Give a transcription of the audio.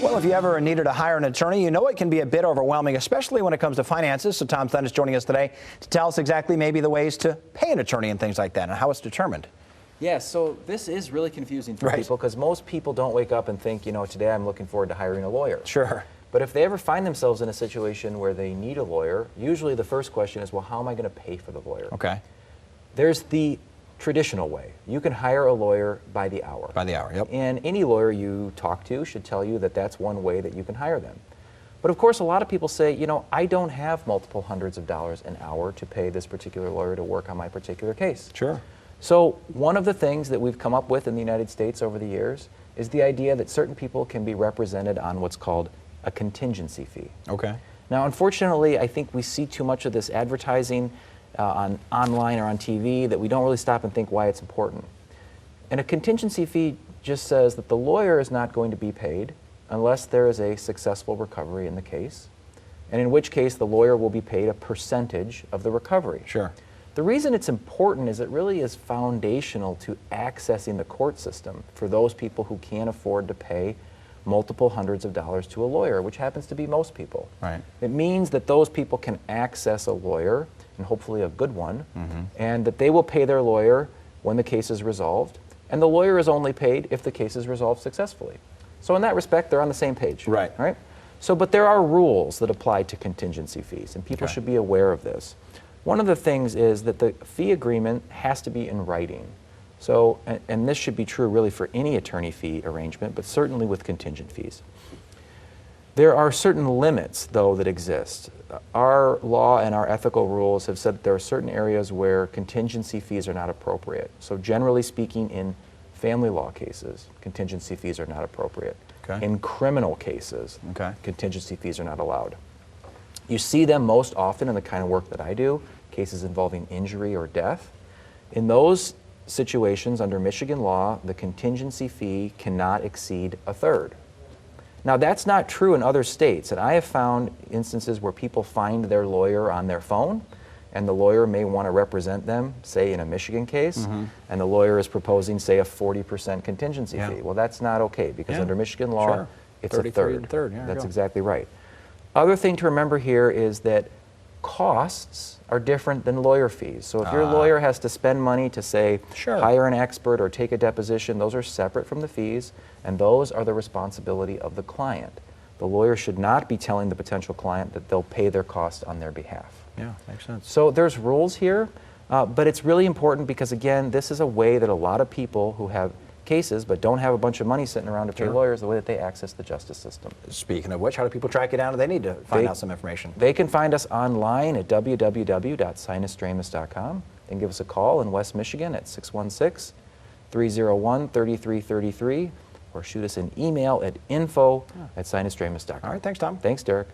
Well, if you ever needed to hire an attorney, you know it can be a bit overwhelming, especially when it comes to finances. So Tom Thun is joining us today to tell us exactly maybe the ways to pay an attorney and things like that and how it's determined. Yeah, so this is really confusing for people because most people don't wake up and think, you know, today I'm looking forward to hiring a lawyer. Sure. But if they ever find themselves in a situation where they need a lawyer, usually the first question is, well, how am I going to pay for the lawyer? Okay. There's the traditional way. You can hire a lawyer by the hour. By the hour, yep. And any lawyer you talk to should tell you that that's one way that you can hire them. But of course, a lot of people say, you know, I don't have multiple hundreds of dollars an hour to pay this particular lawyer to work on my particular case. Sure. So one of the things that we've come up with in the United States over the years is the idea that certain people can be represented on what's called a contingency fee. Okay. Now, unfortunately, I think we see too much of this advertising online or on TV that we don't really stop and think why it's important. And a contingency fee just says that the lawyer is not going to be paid unless there is a successful recovery in the case, and in which case the lawyer will be paid a percentage of the recovery. Sure. The reason it's important is it really is foundational to accessing the court system for those people who can't afford to pay multiple hundreds of dollars to a lawyer, which happens to be most people. Right. It means that those people can access a lawyer, and hopefully a good one, and that they will pay their lawyer when the case is resolved, and the lawyer is only paid if the case is resolved successfully. So in that respect, they're on the same page. Right. Right? So, but there are rules that apply to contingency fees, and people should be aware of this. One of the things is that the fee agreement has to be in writing. So, and this should be true really for any attorney fee arrangement, but certainly with contingent fees. There are certain limits, though, that exist. Our law and our ethical rules have said that there are certain areas where contingency fees are not appropriate. So generally speaking, in family law cases, contingency fees are not appropriate. Okay. In criminal cases, contingency fees are not allowed. You see them most often in the kind of work that I do, cases involving injury or death. In those situations, under Michigan law, the contingency fee cannot exceed a third. Now, that's not true in other states, and I have found instances where people find their lawyer on their phone, and the lawyer may want to represent them, say in a Michigan case, and the lawyer is proposing, say, a 40% contingency fee. Well, that's not okay, because under Michigan law, it's a third. That's exactly right. Other thing to remember here is that costs are different than lawyer fees. So if your lawyer has to spend money to, say, hire an expert or take a deposition, those are separate from the fees, and those are the responsibility of the client. The lawyer should not be telling the potential client that they'll pay their costs on their behalf. Yeah, makes sense. So there's rules here, but it's really important because, again, this is a way that a lot of people who have cases but don't have a bunch of money sitting around to pay lawyers, the way that they access the justice system. Speaking of which, how do people track you down if they need to find out some information? They can find us online at www.sinasdramus.com. They can give us a call in West Michigan at 616-301-3333 or shoot us an email at info@sinasdramus.com. All right, thanks, Tom. Thanks, Derek.